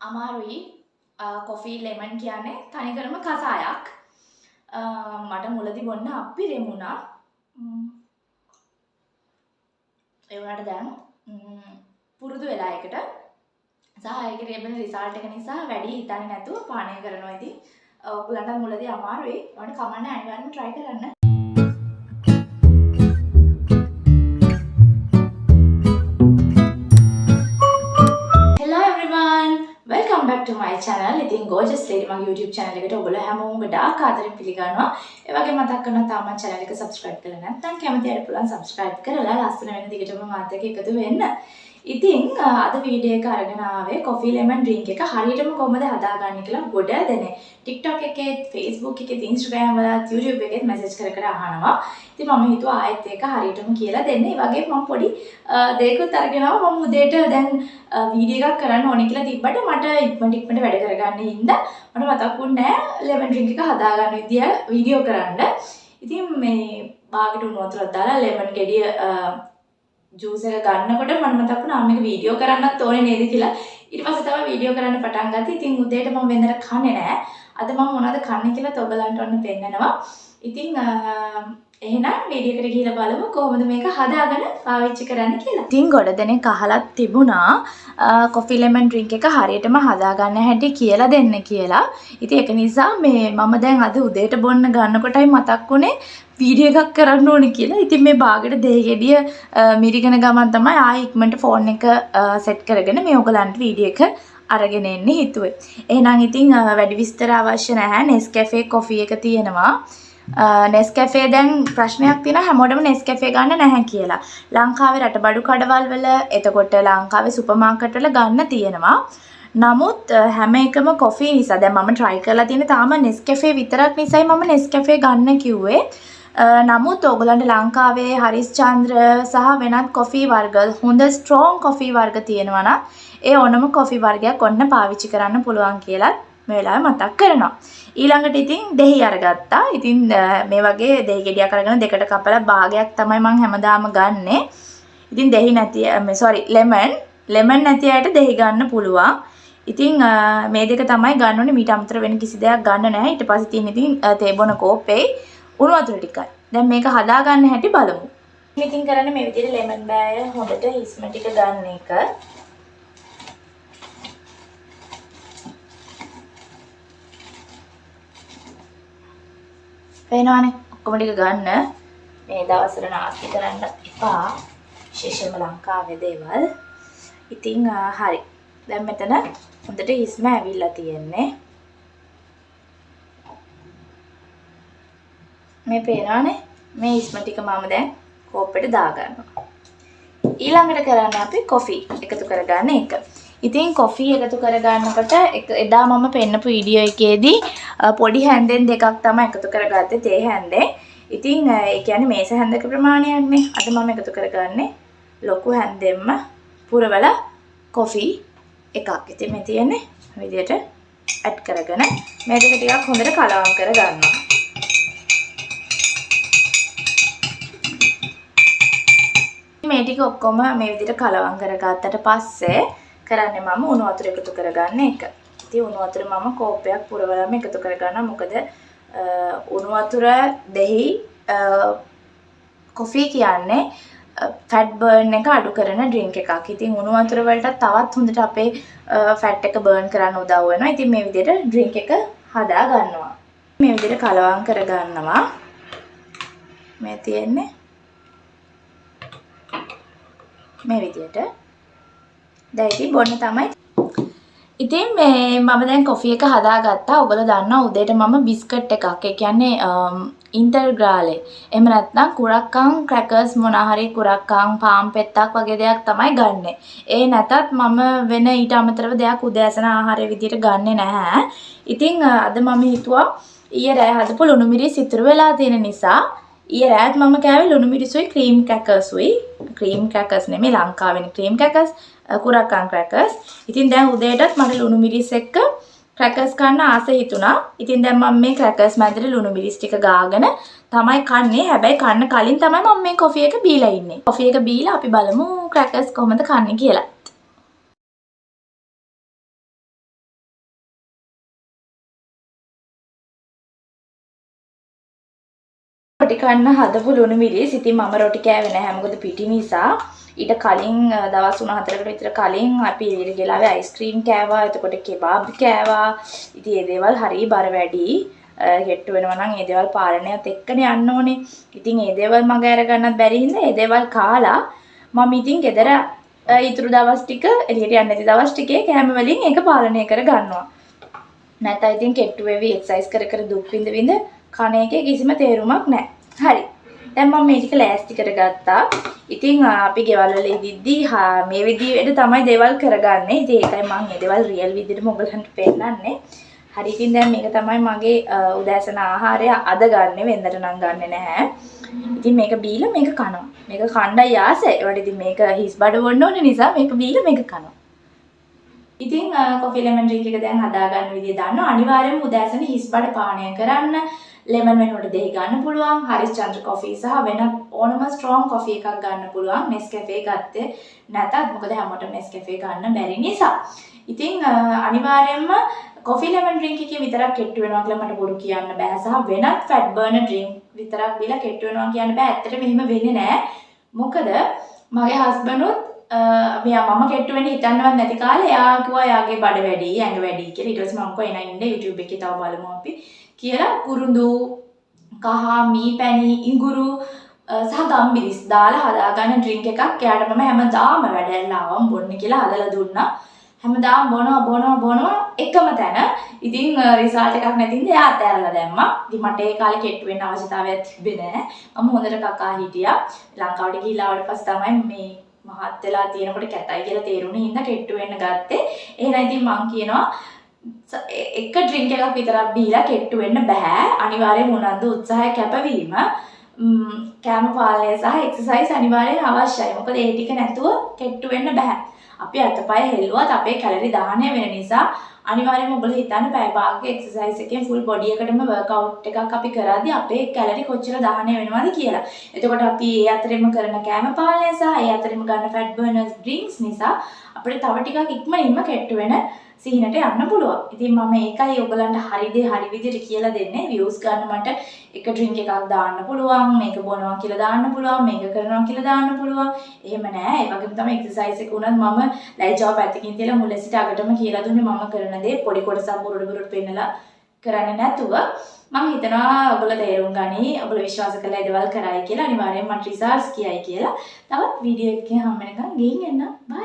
අමාරුයි coffee lemon කියන්නේ තනිකරම කසායක්. මට මුලදී බොන්න අපිරෙමුණා. ඒ වුණාට දැන් පුරුදු වෙලා එකට සහ ඒකේ ලැබෙන රිසල්ට් එක නිසා වැඩි හිතන්නේ නැතුව පානය කරනවා. ඉතින් ඔයගලන්ට මුලදී අමාරුයි. ඔයාලට කමන්න අනිවාර්යෙන්ම try කරන්න. Welcome back to my channel. ඉතින් gorgeous lady මගේ YouTube channel එකට ඔයගොල්ලෝ හැමෝම ගොඩාක් ආදරෙන් පිළිගන්නවා. ඒ වගේම මතක් කරනවා තාම channel එක subscribe කරලා නැත්නම් කැමති අය පුළුවන් subscribe කරලා ලස්සන වෙන දිගටම මාත් එක්ක එකතු වෙන්න. ඉතින් අද වීඩියෝ එක අරගෙන ආවේ coffee lemon drink එක හරියටම කොහොමද හදාගන්නේ කියලා ගොඩ දෙනේ. TikTok එකේ, Facebook එකේ, Instagram වලත් YouTube එකේ message කර කර අහනවා. ඉතින් මම හිතුවා ආයෙත් ඒක හරියටම කියලා දෙන්න. ඒ වගේම මම පොඩි දෙයක්ත් අරගෙන ආවා. මම උදේට දැන් වීඩියෝ එකක් කරන්න ඕනේ කියලා තිබ්බට මට ඉක්මනට වැඩ කරගන්න හින්දා මට මතක්ුන්නේ නැහැ lemon drink එක හදාගන්න විදිය වීඩියෝ කරන්න. ඉතින් මේ බාගෙට උණු වතුරක් දාලා lemon ගෙඩිය juice එක ගන්නකොට මම මතක් වුණා මේක වීඩියෝ කරන්නත් ඕනේ නේද කියලා. ඊට පස්සේ තමයි වීඩියෝ කරන්න පටන් ගත්තේ. ඉතින් උදේට මම වෙනදට කන්නේ නැහැ. අද මම මොනවද කන්නේ කියලා ඔයගලන්ට ඔන්න පෙන්නනවා. ඉතින් එහෙනම් වීඩියෝ එකට ගිහිල්ලා බලමු කොහොමද මේක හදාගෙන පාවිච්චි කරන්න කියලා. ඉතින් ගොඩ දෙනෙක් අහලත් තිබුණා coffee lemon drink එක හරියටම හදාගන්න හැටි කියලා දෙන්න කියලා. ඉතින් ඒක නිසා මම දැන් අද උදේට බොන්න ගන්නකොටයි මතක් වුණේ වීඩියෝ එකක් කරන්න ඕනේ කියලා. ඉතින් මේ බාගෙට දෙහි ගෙඩිය මිරිගෙන ගමන් තමයි ආයෙ ඉක්මනට ෆෝන් එක සෙට් කරගෙන මේ ඔයගලන්ට වීඩියෝ එක අරගෙන එන්න හිතුවේ. එහෙනම් ඉතින් වැඩි විස්තර අවශ්‍ය නැහැ. Nescafe coffee එක තියෙනවා. Nescafe දැන් ප්‍රශ්නයක් තියෙනවා හැමෝටම Nescafe ගන්න නැහැ කියලා. ලංකාවේ රටබඩු කඩවල් වල එතකොට ලංකාවේ සුපර් මාකට් වල ගන්න තියෙනවා. නමුත් හැම එකම coffee නිසා දැන් මම try කරලා තියෙන්නේ තාම Nescafe විතරක් නිසායි මම Nescafe ගන්න කිව්වේ. නමුත් ඔයගලන්ට ලංකාවේ හරිස්චන්ද්‍ර සහ වෙනත් coffee වර්ග හොඳ strong coffee වර්ග තියෙනවා නම් ඒ ඕනම coffee වර්ගයක් ඔන්න පාවිච්චි කරන්න පුළුවන් කියලා මේ වෙලාවේ මතක් කරනවා. ඊළඟට ඉතින් දෙහි අරගත්තා. ඉතින් මේ වගේ දෙහි ගෙඩියක් අරගෙන දෙකට කපලා භාගයක් තමයි මම හැමදාම ගන්නෙ. ඉතින් දෙහි නැති lemon නැති අයට දෙහි ගන්න පුළුවන්. ඉතින් මේ දෙක තමයි ගන්න ඕනේ. මීට අමතර වෙන කිසි දෙයක් ගන්න නැහැ. ඊට පස්සේ තියෙන ඉතින් තේ බොන කෝප්පේ උණු වතුර ටිකයි. දැන් මේක හදා ගන්න හැටි බලමු. ඉතින් කරන්නේ මේ විදිහට lemon බෑය හොඳට හිස්ම ටික ගන්න එක. පේනවනේ ඔක්කොම ටික ගන්න. මේ දවස්වල නාස්ති කරන්න එපා. විශේෂයෙන්ම ලංකාවේ දේවල්. ඉතින් හරි. දැන් මෙතන හොඳට හිස්ම ඇවිල්ලා තියෙන්නේ. මේ පේනවනේ මේ හිස්ම ටික මම දැන් කෝප්පෙට දා ගන්නවා. ඊළඟට කරන්නේ අපි coffee එකතු කරගන්න එක. ඉතින් coffee එකතු කරගන්නකොට එදා මම පෙන්නපු වීඩියෝ එකේදී පොඩි හැන්දෙන් දෙකක් තමයි එකතු කරගත්තේ තේ හැන්දෙන්. ඉතින් ඒ කියන්නේ මේස හැන්දක ප්‍රමාණයක්නේ. අද මම එකතු කරගන්නේ ලොකු හැන්දෙන්ම පුරවලා coffee එකක්. ඉතින් මේ තියෙන්නේ විදියට ඇඩ් කරගෙන මේ දෙක ටිකක් හොඳට කලවම් කරගන්නවා. මේ ටික ඔක්කොම මේ විදියට කලවම් කරගත්තට පස්සේ කරන්නේ මම උණු වතුර එකතු කරගන්න එක. ඉතින් උණු වතුර මම කෝප්පයක් පුරවලාම එකතු කරගන්නවා. මොකද උණු වතුර දෙහි coffee කියන්නේ fat burn එක අඩු කරන drink එකක්. ඉතින් උණු වතුර වලට තවත් හොඳට අපේ fat එක burn කරන්න උදව් වෙනවා. ඉතින් මේ විදිහට drink එක හදා ගන්නවා. මේ විදිහට කලවම් කරගන්නවා. මේ තියෙන්නේ මේ විදිහට. දැන් ඉතින් බොන්න තමයි. ඉතින් මම දැන් coffee එක හදාගත්තා. ඔයගොල්ලෝ දන්නවා උදේට මම බිස්කට් එකක් ඒ කියන්නේ ඉන්ටර්ග්‍රාලේ එහෙම නැත්නම් කුරක්කන් ක්‍රැකර්ස් මොනවා හරි කුරක්කන් පාම් පෙත්තක් වගේ දෙයක් තමයි ගන්නෙ. ඒ නැතත් මම වෙන ඊට අමතරව දෙයක් උදෑසන ආහාරය විදියට ගන්නෙ නැහැ. ඉතින් අද මම හිතුවා ඊයේ රෑ හදපු ලුණු මිරිස් ඉතුරු වෙලා තියෙන නිසා ඊයේ රෑත් මම කෑවේ ලුණු මිරිසුයි ක්‍රීම් ක්‍රැකර්ස්ුයි. ක්‍රීම් ක්‍රැකර්ස් නෙමෙයි ලංකාවේ ක්‍රීම් ක්‍රැකර්ස් කුරක්කන් ක්‍රැකර්ස්. ඉතින් දැන් උදේටත් මට ලුණු මිරිස් එක්ක ක්‍රැකර්ස් කන්න ආස හිතුණා. ඉතින් දැන් මම මේ ක්‍රැකර්ස් මැදට ලුණු මිරිස් ටික ගාගෙන තමයි කන්නේ. හැබැයි කන්න කලින් තමයි මම මේ coffee එක බීලා ඉන්නේ. coffee එක බීලා අපි බලමු ක්‍රැකර්ස් කොහොමද කන්නේ කියලා. රොටි කන්න හදපු ලුණු මිරිස්. ඉතින් මම රොටි කෑවේ නැහැ මොකද පිටි නිසා. ඊට කලින් දවස් 3-4කට විතර කලින් අපි ඉරිගලාවේ අයිස්ක්‍රීම් කෑවා. එතකොට කෙබාබ් කෑවා. ඉතින් මේ දේවල් හරිය බර වැඩි. ගෙට්ටු වෙනවා නම් මේ දේවල් පාලනයත් එක්කනේ යන්න ඕනේ. ඉතින් මේ දේවල් මග අර ගන්නත් බැරි හින්දා මේ දේවල් කාලා මම ඉතින් ගෙදර ඊතුරු දවස් ටික එළියට යන්න නැති දවස් ටිකේ කැම වලින් ඒක පාලනය කර ගන්නවා. නැත්නම් ඉතින් කෙට්ටු වෙවි එක්සර්සයිස් කර කර දුක් විඳ කණ එකේ කිසිම තේරුමක් නැහැ. හරි. දැන් මම මේ ටික ලෑස්ති කරගත්තා. ඉතින් අපි ගෙවල් වල ඉදිද්දී මේ විදිහට තමයි දේවල් කරගන්නේ. ඉතින් ඒකයි මම මේ දේවල් රියල් විදිහට මොගලන්ට පෙන්නන්නේ. හරි ඉතින් දැන් මේක තමයි මගේ උදෑසන ආහාරය අද ගන්නෙ වෙන්දට නම් ගන්නෙ නැහැ. ඉතින් මේක බීලා මේක කනවා. මේක කණ්ඩායි ආසයි. ඒවට ඉතින් මේක හිස් බඩ වොන්න ඕන නිසා මේක බීලා මේක කනවා. ඉතින් කොෆි ලෙමන් ඩ්‍රින්ක් එක දැන් හදා ගන්න විදිය දන්නවා. අනිවාර්යයෙන්ම උදෑසන හිස් බඩ පානය කරන්න. ලෙමන් වෙනුවට දෙහි ගන්න පුළුවන්. හරිස්චන්ද්‍ර කොෆි සහ වෙන ඕනම ස්ට්‍රෝං කොෆි එකක් ගන්න පුළුවන්. නෙස්කැෆේ ගත්තේ නැතත් මොකද හැමෝටම නෙස්කැෆේ ගන්න බැරි නිසා. ඉතින් අනිවාර්යයෙන්ම කොෆි ලෙමන් ඩ්‍රින්ක් එකේ විතරක් කෙට්ටු වෙනවා කියලා මට බොරු කියන්න බෑ. සහ වෙනත් ෆැට් බර්නර් ඩ්‍රින්ක් විතරක් බීලා කෙට්ටු වෙනවා කියන්න බෑ. ඇත්තටම එහෙම වෙන්නේ නෑ. මොකද මගේ හස්බන්ඩ්ුත් මම කෙට්ටු වෙන්නේ හිතන්නවත් නැති කාලේ එයා කිව්වා එයාගේ බඩ වැඩි, ඇඟ වැඩි කියලා. ඊට පස්සේ මම කිව්වා එන ඉන්න YouTube එකේ තව බලමු අපි කියලා කුරුඳු, කහ, මී පැණි, ඉඟුරු සහ ගම්බිරිස් දාලා හදාගන්න ඩ්‍රින්ක් එකක් එයාට මම හැමදාම වැඩැල්ලාවම් බොන්න කියලා හදලා දුන්නා. හැමදාම බොනවා එකම තැන. ඉතින් රිසල්ට් එකක් නැතිනම් එයා අතෑරලා දැම්මා. ඉතින් මට ඒ කාලේ කෙට්ටු වෙන්න අවශ්‍යතාවයක් තිබ්බේ නැහැ. මම හොඳට කකා හිටියා. ලංකාවට ගිහිල්ලා ආවට පස්සේ තමයි මේ මහත් වෙලා තියෙනකොට කැතයි කියලා තේරුණේ හින්දා කෙට්ටු වෙන්න ගත්තේ. එහෙනම් ඉතින් මම කියනවා එක ඩ්‍රින්ක් එකක් විතරක් බීලා කෙට්ටු වෙන්න බෑ. අනිවාර්යයෙන්ම උනන්දු උත්සාහය කැපවීම කැම පාලනය සහ එක්සර්සයිස් අනිවාර්යෙන් අවශ්‍යයි. මොකද ඒ ටික නැතුව කෙට්ටු වෙන්න බෑ. අපි අතපය හෙල්ලුවත් අපේ කැලරි දහනය වෙන නිසා අනිවාර්යයෙන්ම ඔයගොල්ලෝ හිතන්න පැය භාගයක එක්සර්සයිස් එකෙන් ෆුල් බොඩි එකටම වර්ක්අවුට් එකක් අපි කරද්දී අපේ කැලරි කොච්චර දහනය වෙනවද කියලා. එතකොට අපි ඒ අතරෙම කරන කැම පාලනය සහ ඒ අතරෙම ගන්න ෆැට් බර්නර්ස් ඩ්‍රින්ක්ස් නිසා අපිට තව ටිකක් ඉක්මනින්ම කෙට්ටු වෙන සිහිනට යන්න පුළුවන්. ඉතින් මම ඒකයි ඔයගලන්ට හරි දේ හරි විදිහට කියලා දෙන්නේ. views ගන්න මට එක drink එකක් දාන්න පුළුවන්, මේක බොනවා කියලා දාන්න පුළුවන්, මේක කරනවා කියලා දාන්න පුළුවන්. එහෙම නෑ. ඒ වගේම තමයි exercise එක උනත් මම ලයිජාව පැත්තකින් තියලා මුල සිට අගටම කියලා දුන්නේ මම කරන දේ පොඩි කොටසක් බොරුට පෙන්නලා කරන්නේ නැතුව මම හිතනවා ඔයගොල්ලෝ තේරුම් ගනි. ඔයගොල්ලෝ විශ්වාස කරලා ඒ දේවල් කරයි කියලා අනිවාර්යෙන් මට results කියයි කියලා. තවත් වීඩියෝ එකකින් හම්බ වෙනකන් ගිහින් එන්න. bye.